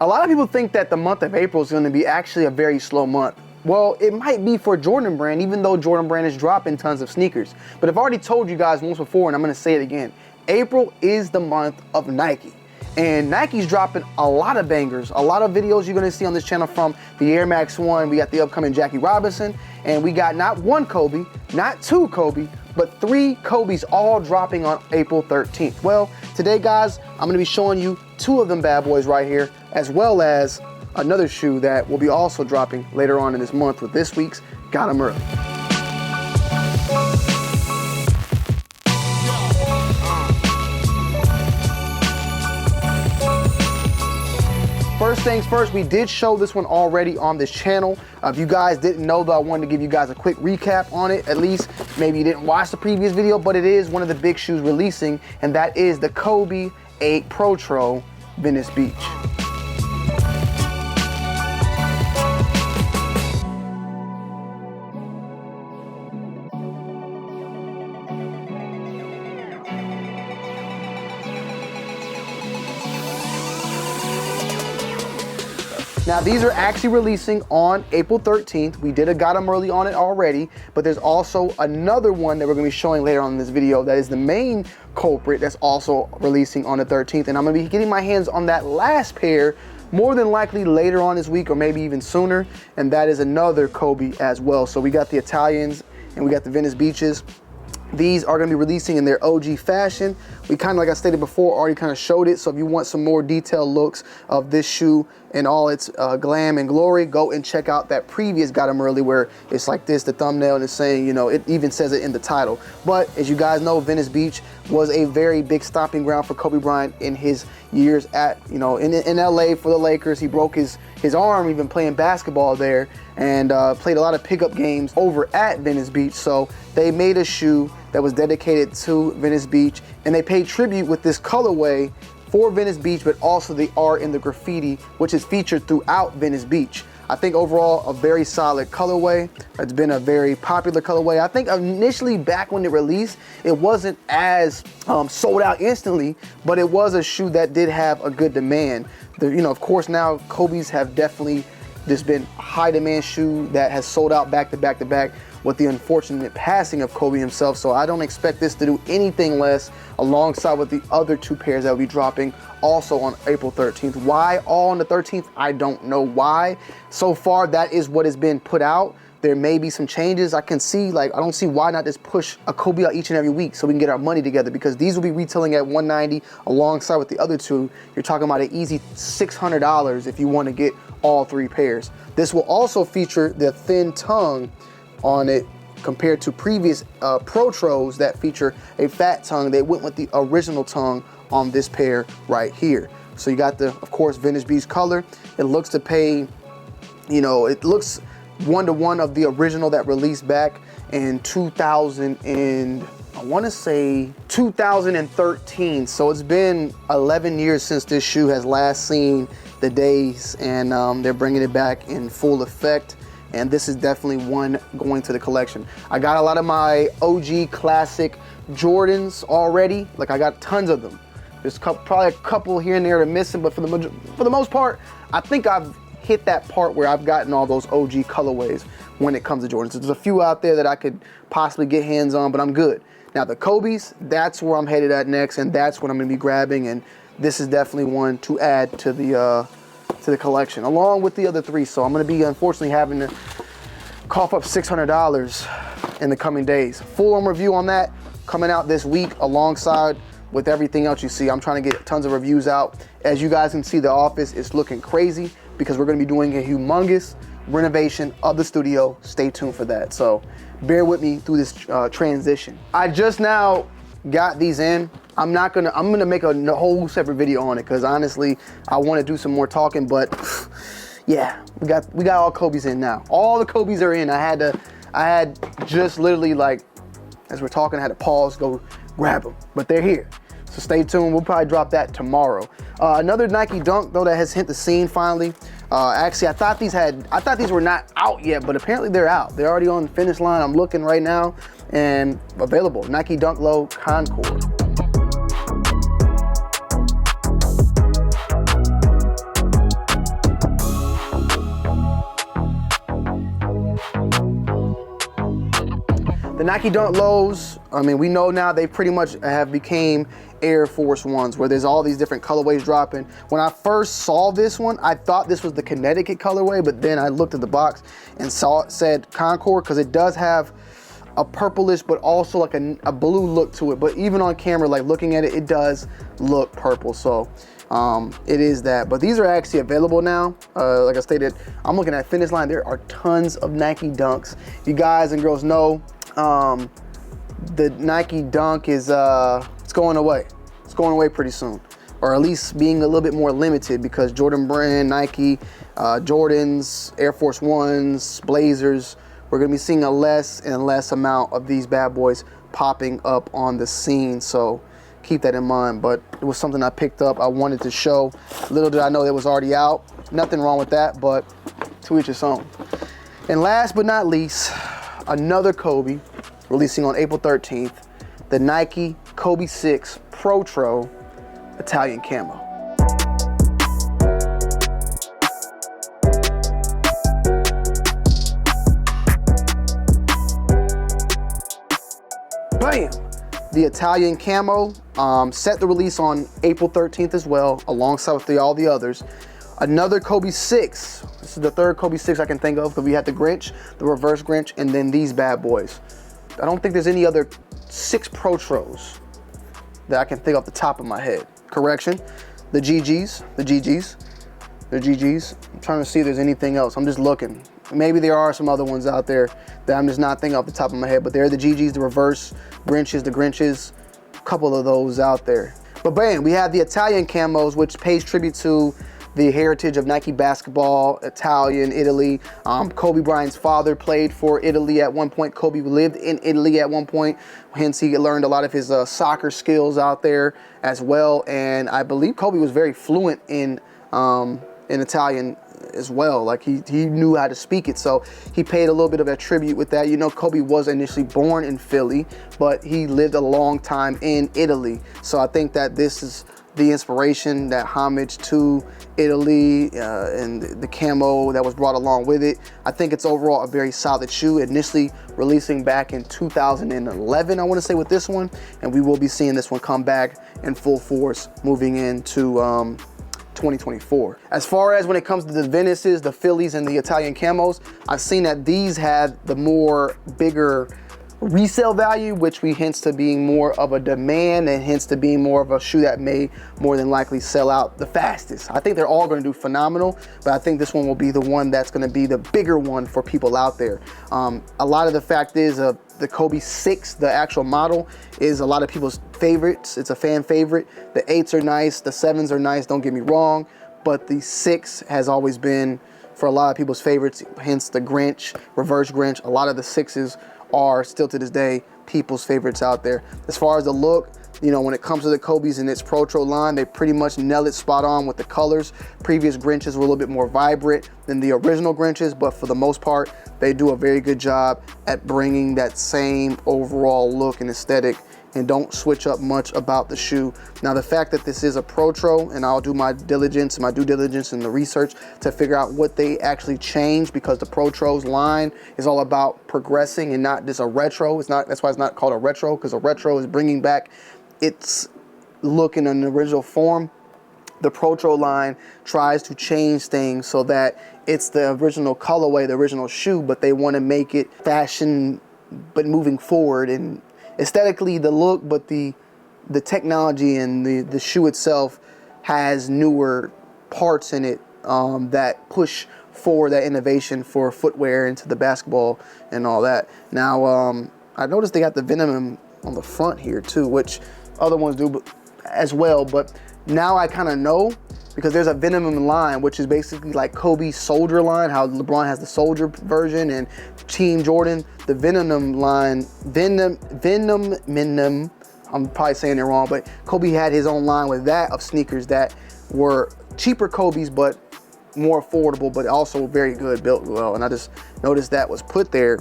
A lot of people think that the month of April is going to be actually a very slow month. Well, it might be for Jordan Brand, even though Jordan Brand is dropping tons of sneakers. But I've already told you guys once before, and I'm going to say it again. April is the month of Nike. And Nike's dropping a lot of bangers, a lot of videos you're going to see on this channel from the Air Max 1. We got the upcoming Jackie Robinson, and we got not one Kobe, not two Kobe, but 3 Kobes all dropping on April 13th. Well, today, guys, I'm going to be showing you 2 of them bad boys right here, as well as another shoe that will be also dropping later on in this month with this week's Got 'em Early. First things first, we did show this one already on this channel. If you guys didn't know, though, I wanted to give you guys a quick recap on it. At least maybe you didn't watch the previous video, but it is one of the big shoes releasing, and that is the Kobe 8 Protor Venice Beach. Now, these are actually releasing on April 13th. We did a Got 'em Early on it already, but there's also another one that we're gonna be showing later on in this video that is the main culprit that's also releasing on the 13th. And I'm gonna be getting my hands on that last pair more than likely later on this week or maybe even sooner. And that is another Kobe as well. So we got the Italians and we got the Venice Beaches. These are gonna be releasing in their OG fashion. We kind of, like I stated before, already kind of showed it. So if you want some more detailed looks of this shoe and all its glam and glory, go and check out that previous Got 'em Early where it's like this, the thumbnail, and it's saying, you know, it even says it in the title. But as you guys know, Venice Beach was a very big stomping ground for Kobe Bryant in his years at, you know, in LA for the Lakers. He broke his arm even playing basketball there, and played a lot of pickup games over at Venice Beach. So they made a shoe that was dedicated to Venice Beach, and they paid tribute with this colorway for Venice Beach, but also the art and the graffiti, which is featured throughout Venice Beach. I think overall a very solid colorway. It's been a very popular colorway. I think initially back when it released, it wasn't as sold out instantly, but it was a shoe that did have a good demand. You know, of course now Kobe's have definitely just been a high demand shoe that has sold out back to back to back with the unfortunate passing of Kobe himself. So I don't expect this to do anything less alongside with the other 2 pairs that will be dropping also on April 13th. Why all on the 13th? I don't know why. So far, that is what has been put out. There may be some changes. I can see, like, I don't see why not just push a Kobe out each and every week so we can get our money together, because these will be retailing at $190 alongside with the other 2. You're talking about an easy $600 if you want to get all 3 pairs. This will also feature the thin tongue on it compared to previous Protros that feature a fat tongue. They went with the original tongue on this pair right here. So you got the, of course, Venice Beach color. It looks to pay, you know, it looks 1-to-1 of the original that released back in 2013. So it's been 11 years since this shoe has last seen the days, and they're bringing it back in full effect. And this is definitely one going to the collection. I got a lot of my OG classic Jordans already. Like, I got tons of them. There's probably a couple here and there that are missing, but for the most part, I think I've hit that part where I've gotten all those OG colorways when it comes to Jordans. There's a few out there that I could possibly get hands on, but I'm good. Now the Kobes, that's where I'm headed at next, and that's what I'm gonna be grabbing, and this is definitely one to add to the collection, along with the other 3. So I'm gonna be unfortunately having to cough up $600 in the coming days. Full-on review on that coming out this week alongside with everything else you see. I'm trying to get tons of reviews out. As you guys can see, the office is looking crazy because we're gonna be doing a humongous renovation of the studio. Stay tuned for that. So bear with me through this transition. I just now got these in. I'm gonna make a whole separate video on it because honestly, I want to do some more talking. But yeah, we got all Kobes in now. All the Kobes are in. I had just literally, like, as we're talking, I had to pause, go grab them, but they're here. So stay tuned. We'll probably drop that tomorrow. Another Nike Dunk though that has hit the scene finally. Actually, I thought these were not out yet, but apparently they're out. They're already on the finish line. I'm looking right now and available. Nike Dunk Low Concord. The Nike Dunk Lows, I mean, we know now they pretty much have became Air Force Ones, where there's all these different colorways dropping. When I first saw this one, I thought this was the Connecticut colorway, but then I looked at the box and saw it said Concord, because it does have a purplish, but also like a blue look to it. But even on camera, like looking at it, it does look purple. So it is that. But these are actually available now. Like I stated, I'm looking at Finish Line. There are tons of Nike Dunks. You guys and girls know the Nike Dunk is it's going away. It's going away pretty soon, or at least being a little bit more limited, because Jordan Brand, Nike, Jordans, Air Force Ones, Blazers, we're gonna be seeing a less and less amount of these bad boys popping up on the scene. So keep that in mind. But it was something I picked up. I wanted to show. Little did I know that was already out. Nothing wrong with that, but to each its own. And last but not least, another Kobe releasing on April 13th, the Nike Kobe 6 Protor Italian Camo. Bam! The Italian Camo set the release on April 13th as well, alongside with all the others. Another Kobe 6. This is the third Kobe 6 I can think of, because we had the Grinch, the reverse Grinch, and then these bad boys. I don't think there's any other 6 Protros that I can think off the top of my head. Correction, the GGs. I'm trying to see if there's anything else. I'm just looking. Maybe there are some other ones out there that I'm just not thinking off the top of my head, but they're the GGs, the reverse Grinches, the Grinches, a couple of those out there. But bam, we have the Italian camos, which pays tribute to the heritage of Nike basketball, Italian, Italy. Kobe Bryant's father played for Italy at one point. Kobe lived in Italy at one point, hence he learned a lot of his soccer skills out there as well. And I believe Kobe was very fluent in Italian as well. Like he knew how to speak it, so he paid a little bit of a tribute with that. You know, Kobe was initially born in Philly, but he lived a long time in Italy. So I think that this is the inspiration, that homage to Italy, and the camo that was brought along with it. I think it's overall a very solid shoe, initially releasing back in 2011, I want to say, with this one, and we will be seeing this one come back in full force moving into 2024. As far as when it comes to the Venices, the Phillies, and the Italian camos, I've seen that these had the more bigger resale value, which we hints to being more of a demand, and hence to being more of a shoe that may more than likely sell out the fastest. I think they're all going to do phenomenal, but I think this one will be the one that's going to be the bigger one for people out there. A lot of the fact is the Kobe 6, the actual model, is a lot of people's favorites. It's a fan favorite. The 8s are nice, the 7s are nice, don't get me wrong, but the 6 has always been for a lot of people's favorites, hence the Grinch, reverse Grinch. A lot of the 6s are still to this day people's favorites out there. As far as the look, you know, when it comes to the Kobe's and its Protor line, they pretty much nail it spot on with the colors. Previous Grinches were a little bit more vibrant than the original Grinches, but for the most part, they do a very good job at bringing that same overall look and aesthetic, and don't switch up much about the shoe. Now, the fact that this is a Protor, and I'll do my due diligence and the research to figure out what they actually changed, because the Protor's line is all about progressing and not just a retro. That's why it's not called a retro, because a retro is bringing back its look in an original form. The Protor line tries to change things so that it's the original colorway, the original shoe, but they want to make it fashion, but moving forward, and aesthetically the look, but the technology and the shoe itself has newer parts in it that push forward that innovation for footwear into the basketball and all that. Now, I noticed they got the Venom on the front here too, which other ones do as well, but now I kind of know, because there's a Venom line, which is basically like Kobe's Soldier line, how LeBron has the Soldier version, and Team Jordan, the Venom line, Venom, I'm probably saying it wrong, but Kobe had his own line with that of sneakers that were cheaper Kobe's, but more affordable, but also very good, built well. And I just noticed that was put there.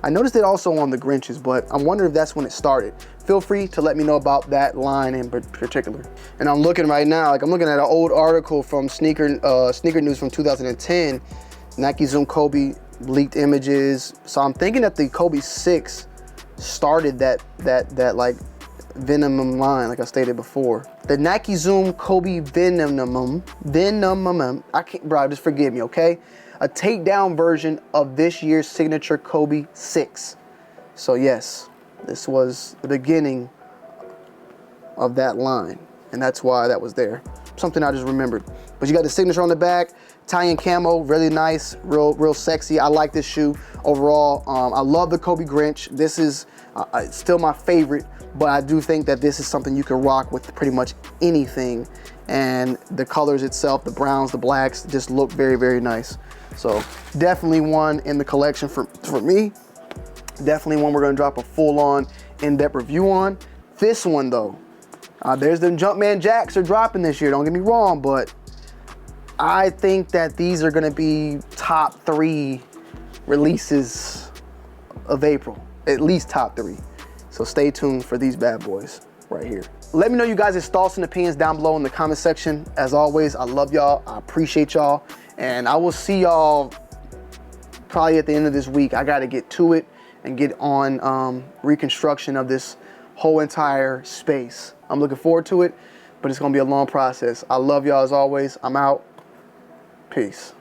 I noticed it also on the Grinches, but I wonder if that's when it started. Feel free to let me know about that line in particular. And I'm looking right now, like I'm looking at an old article from Sneaker News from 2010. Nike Zoom Kobe leaked images. So I'm thinking that the Kobe 6 started that like Venom line, like I stated before. The Nike Zoom Kobe Venom, I can't, bro, just forgive me, okay? A takedown version of this year's signature Kobe 6. So yes, this was the beginning of that line, and that's why that was there. Something I just remembered. But you got the signature on the back, Italian camo, really nice, real sexy. I like this shoe overall. I love the Kobe Grinch. This is still my favorite, but I do think that this is something you can rock with pretty much anything. And the colors itself, the browns, the blacks, just look very, very nice. So definitely one in the collection for me. Definitely one we're gonna drop a full-on in-depth review on. This one though, there's the Jumpman Jacks are dropping this year, don't get me wrong, but I think that these are gonna be top 3 releases of April, at least top 3. So stay tuned for these bad boys right here. Let me know you guys' thoughts and opinions down below in the comment section. As always, I love y'all, I appreciate y'all, and I will see y'all probably at the end of this week. I gotta get to it and get on reconstruction of this whole entire space. I'm looking forward to it, but it's gonna be a long process. I love y'all as always. I'm out. Peace.